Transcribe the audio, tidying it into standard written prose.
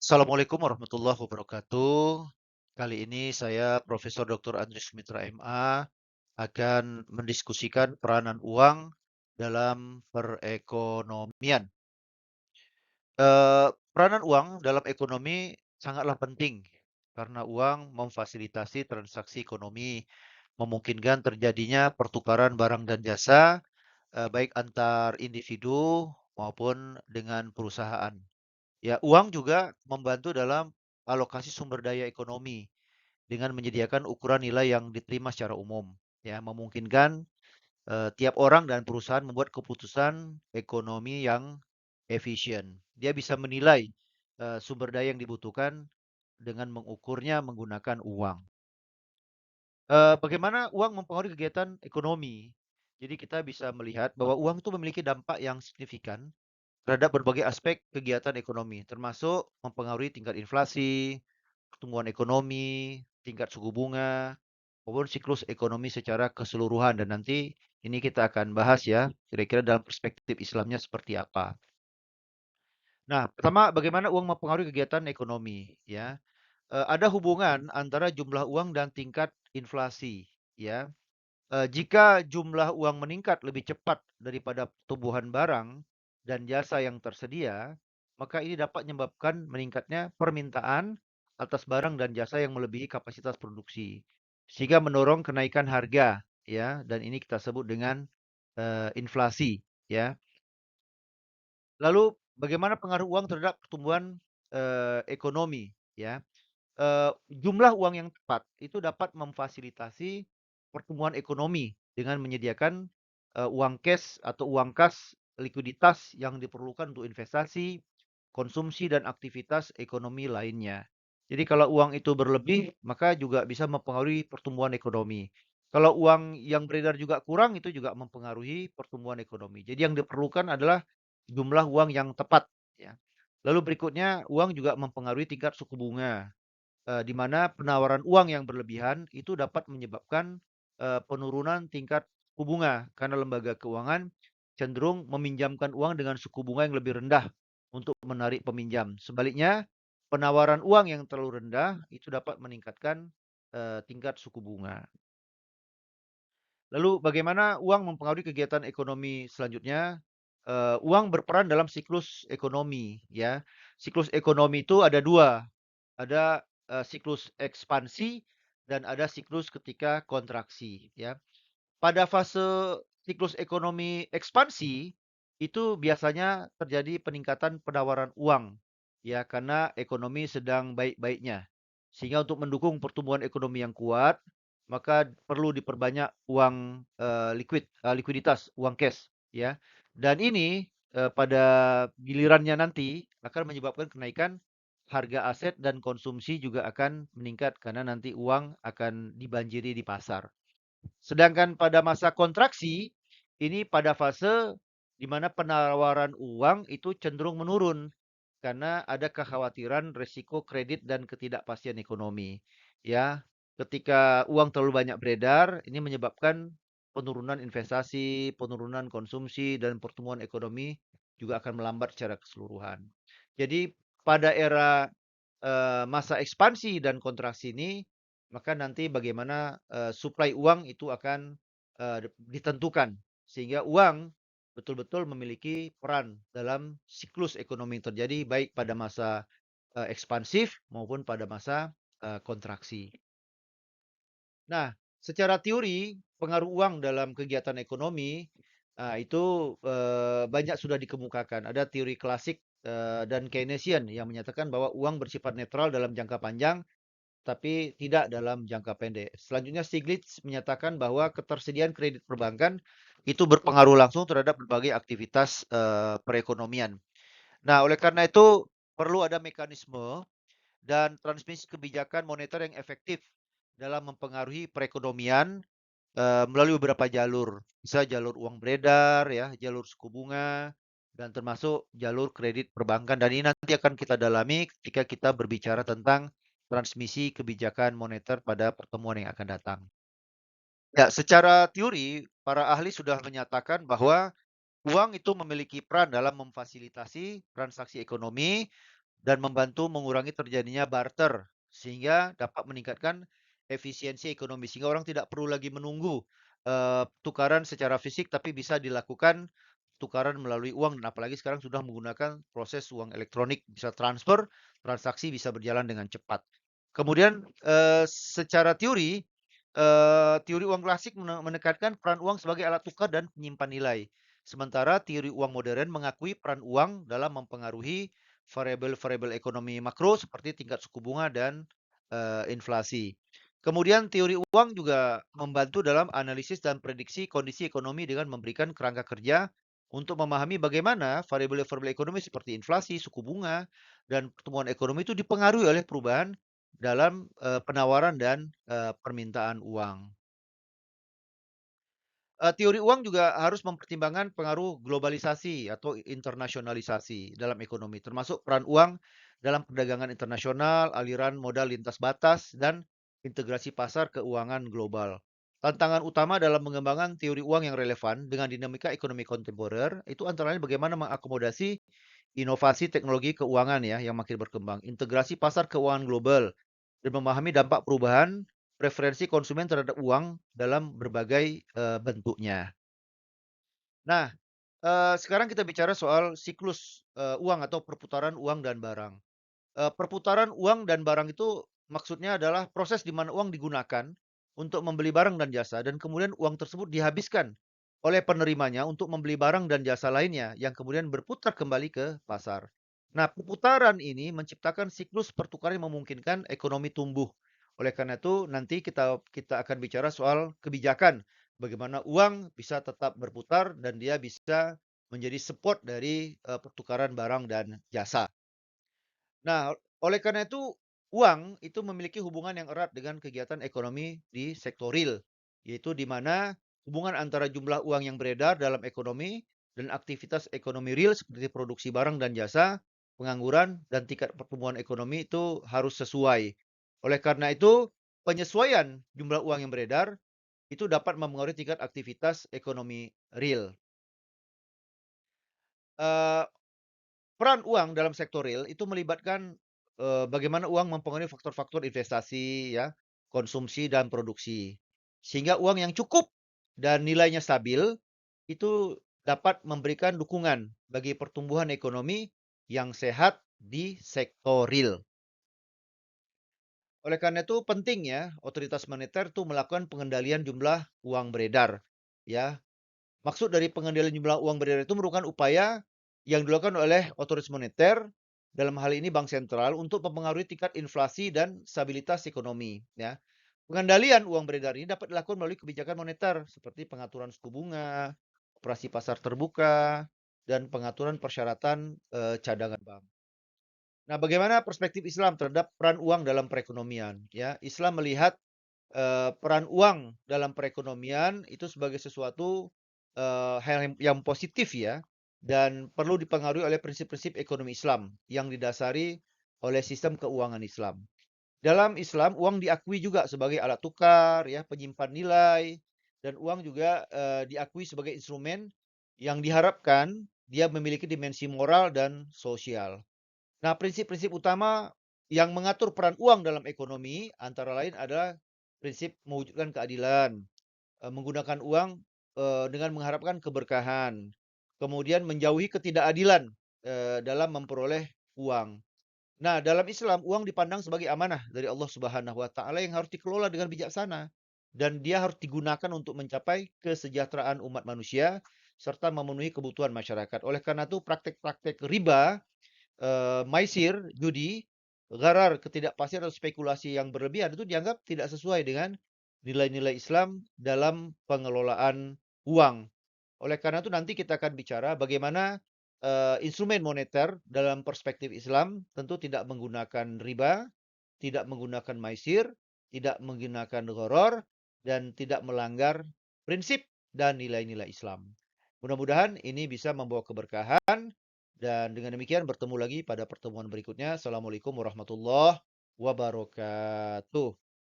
Assalamualaikum warahmatullahi wabarakatuh. Kali ini saya Profesor Dr. Andries Mitra MA akan mendiskusikan peranan uang dalam perekonomian. Peranan uang dalam ekonomi sangatlah penting karena uang memfasilitasi transaksi ekonomi, memungkinkan terjadinya pertukaran barang dan jasa, baik antar individu maupun dengan perusahaan. Ya, uang juga membantu dalam alokasi sumber daya ekonomi dengan menyediakan ukuran nilai yang diterima secara umum. Ya, memungkinkan tiap orang dan perusahaan membuat keputusan ekonomi yang efisien. Dia bisa menilai sumber daya yang dibutuhkan dengan mengukurnya menggunakan uang. Bagaimana uang mempengaruhi kegiatan ekonomi? Jadi kita bisa melihat bahwa uang itu memiliki dampak yang signifikan terhadap berbagai aspek kegiatan ekonomi, termasuk mempengaruhi tingkat inflasi, pertumbuhan ekonomi, tingkat suku bunga, maupun siklus ekonomi secara keseluruhan. Dan nanti ini kita akan bahas ya, kira-kira dalam perspektif Islamnya seperti apa. Nah, pertama bagaimana uang mempengaruhi kegiatan ekonomi ya. Ada hubungan antara jumlah uang dan tingkat inflasi ya. Jika jumlah uang meningkat lebih cepat daripada pertumbuhan barang dan jasa yang tersedia, maka ini dapat menyebabkan meningkatnya permintaan atas barang dan jasa yang melebihi kapasitas produksi, sehingga mendorong kenaikan harga, ya. Dan ini kita sebut dengan inflasi, ya. Lalu, bagaimana pengaruh uang terhadap pertumbuhan ekonomi, ya? Jumlah uang yang tepat itu dapat memfasilitasi pertumbuhan ekonomi dengan menyediakan, uang cash atau uang kas, likuiditas yang diperlukan untuk investasi, konsumsi, dan aktivitas ekonomi lainnya. Jadi kalau uang itu berlebih, maka juga bisa mempengaruhi pertumbuhan ekonomi. Kalau uang yang beredar juga kurang, itu juga mempengaruhi pertumbuhan ekonomi. Jadi yang diperlukan adalah jumlah uang yang tepat, ya. Lalu berikutnya, uang juga mempengaruhi tingkat suku bunga. Di mana penawaran uang yang berlebihan itu dapat menyebabkan, penurunan tingkat suku bunga karena lembaga keuangan cenderung meminjamkan uang dengan suku bunga yang lebih rendah untuk menarik peminjam. Sebaliknya, penawaran uang yang terlalu rendah itu dapat meningkatkan, tingkat suku bunga. Lalu bagaimana uang mempengaruhi kegiatan ekonomi selanjutnya? Uang berperan dalam siklus ekonomi ya. Siklus ekonomi itu ada 2. Ada, siklus ekspansi dan ada siklus ketika kontraksi, ya. Pada fase siklus ekonomi ekspansi, itu biasanya terjadi peningkatan penawaran uang, ya, karena ekonomi sedang baik-baiknya. Sehingga untuk mendukung pertumbuhan ekonomi yang kuat, maka perlu diperbanyak uang, likuiditas, uang cash, ya. Dan ini, pada gilirannya nanti akan menyebabkan kenaikan harga aset dan konsumsi juga akan meningkat karena nanti uang akan dibanjiri di pasar. Sedangkan pada masa kontraksi, ini pada fase di mana penawaran uang itu cenderung menurun karena ada kekhawatiran risiko kredit dan ketidakpastian ekonomi. Ya, ketika uang terlalu banyak beredar, ini menyebabkan penurunan investasi, penurunan konsumsi, dan pertumbuhan ekonomi juga akan melambat secara keseluruhan. Jadi pada era masa ekspansi dan kontraksi ini, maka nanti bagaimana, suplai uang itu akan, ditentukan. Sehingga uang betul-betul memiliki peran dalam siklus ekonomi yang terjadi baik pada masa, ekspansif maupun pada masa, kontraksi. Nah, secara teori pengaruh uang dalam kegiatan ekonomi, itu, banyak sudah dikemukakan. Ada teori klasik, dan Keynesian yang menyatakan bahwa uang bersifat netral dalam jangka panjang tapi tidak dalam jangka pendek. Selanjutnya Stiglitz menyatakan bahwa ketersediaan kredit perbankan itu berpengaruh langsung terhadap berbagai aktivitas, perekonomian. Nah, oleh karena itu perlu ada mekanisme dan transmisi kebijakan moneter yang efektif dalam mempengaruhi perekonomian, melalui beberapa jalur. Bisa jalur uang beredar ya, jalur suku bunga, dan termasuk jalur kredit perbankan. Dan ini nanti akan kita dalami ketika kita berbicara tentang transmisi kebijakan moneter pada pertemuan yang akan datang. Ya, secara teori, para ahli sudah menyatakan bahwa uang itu memiliki peran dalam memfasilitasi transaksi ekonomi, dan membantu mengurangi terjadinya barter, sehingga dapat meningkatkan efisiensi ekonomi, sehingga orang tidak perlu lagi menunggu, tukaran secara fisik, tapi bisa dilakukan tukaran melalui uang, dan apalagi sekarang sudah menggunakan proses uang elektronik, bisa transfer, transaksi bisa berjalan dengan cepat. Kemudian, secara teori uang klasik menekankan peran uang sebagai alat tukar dan penyimpan nilai. Sementara teori uang modern mengakui peran uang dalam mempengaruhi variabel-variabel ekonomi makro seperti tingkat suku bunga dan inflasi. Kemudian teori uang juga membantu dalam analisis dan prediksi kondisi ekonomi dengan memberikan kerangka kerja untuk memahami bagaimana variabel-variabel ekonomi seperti inflasi, suku bunga, dan pertumbuhan ekonomi itu dipengaruhi oleh perubahan dalam penawaran dan permintaan uang. Teori uang juga harus mempertimbangkan pengaruh globalisasi atau internasionalisasi dalam ekonomi, termasuk peran uang dalam perdagangan internasional, aliran modal lintas batas, dan integrasi pasar keuangan global. Tantangan utama dalam mengembangkan teori uang yang relevan dengan dinamika ekonomi kontemporer itu antara lain bagaimana mengakomodasi inovasi teknologi keuangan ya yang makin berkembang, integrasi pasar keuangan global, dan memahami dampak perubahan preferensi konsumen terhadap uang dalam berbagai bentuknya. Nah, sekarang kita bicara soal siklus uang atau perputaran uang dan barang. Perputaran uang dan barang itu maksudnya adalah proses di mana uang digunakan untuk membeli barang dan jasa, dan kemudian uang tersebut dihabiskan oleh penerimanya untuk membeli barang dan jasa lainnya yang kemudian berputar kembali ke pasar. Nah, perputaran ini menciptakan siklus pertukaran yang memungkinkan ekonomi tumbuh. Oleh karena itu, nanti kita akan bicara soal kebijakan, bagaimana uang bisa tetap berputar dan dia bisa menjadi support dari pertukaran barang dan jasa. Nah, oleh karena itu, uang itu memiliki hubungan yang erat dengan kegiatan ekonomi di sektor real, yaitu di mana hubungan antara jumlah uang yang beredar dalam ekonomi dan aktivitas ekonomi real seperti produksi barang dan jasa, pengangguran, dan tingkat pertumbuhan ekonomi itu harus sesuai. Oleh karena itu, penyesuaian jumlah uang yang beredar itu dapat mempengaruhi tingkat aktivitas ekonomi real. Eh, Peran uang dalam sektor real itu melibatkan, bagaimana uang mempengaruhi faktor-faktor investasi ya, konsumsi dan produksi. Sehingga uang yang cukup dan nilainya stabil, itu dapat memberikan dukungan bagi pertumbuhan ekonomi yang sehat di sektor real. Oleh karena itu penting ya, otoritas moneter itu melakukan pengendalian jumlah uang beredar, ya. Maksud dari pengendalian jumlah uang beredar itu merupakan upaya yang dilakukan oleh otoritas moneter, dalam hal ini bank sentral, untuk mempengaruhi tingkat inflasi dan stabilitas ekonomi. Ya. Pengendalian uang beredar ini dapat dilakukan melalui kebijakan moneter seperti pengaturan suku bunga, operasi pasar terbuka, dan pengaturan persyaratan cadangan bank. Nah, bagaimana perspektif Islam terhadap peran uang dalam perekonomian? Ya, Islam melihat peran uang dalam perekonomian itu sebagai sesuatu, hal yang positif ya, dan perlu dipengaruhi oleh prinsip-prinsip ekonomi Islam yang didasari oleh sistem keuangan Islam. Dalam Islam, uang diakui juga sebagai alat tukar ya, penyimpan nilai, dan uang juga, diakui sebagai instrumen yang diharapkan dia memiliki dimensi moral dan sosial. Nah, prinsip-prinsip utama yang mengatur peran uang dalam ekonomi antara lain adalah prinsip mewujudkan keadilan, menggunakan uang dengan mengharapkan keberkahan, kemudian menjauhi ketidakadilan dalam memperoleh uang. Nah, dalam Islam, uang dipandang sebagai amanah dari Allah Subhanahu wa Ta'ala yang harus dikelola dengan bijaksana, dan dia harus digunakan untuk mencapai kesejahteraan umat manusia serta memenuhi kebutuhan masyarakat. Oleh karena itu, praktek-praktek riba, maisir, judi, gharar, ketidakpastian atau spekulasi yang berlebihan itu dianggap tidak sesuai dengan nilai-nilai Islam dalam pengelolaan uang. Oleh karena itu nanti kita akan bicara bagaimana instrumen moneter dalam perspektif Islam tentu tidak menggunakan riba, tidak menggunakan maisir, tidak menggunakan gharar, dan tidak melanggar prinsip dan nilai-nilai Islam. Mudah-mudahan ini bisa membawa keberkahan, dan dengan demikian bertemu lagi pada pertemuan berikutnya. Assalamualaikum warahmatullahi wabarakatuh.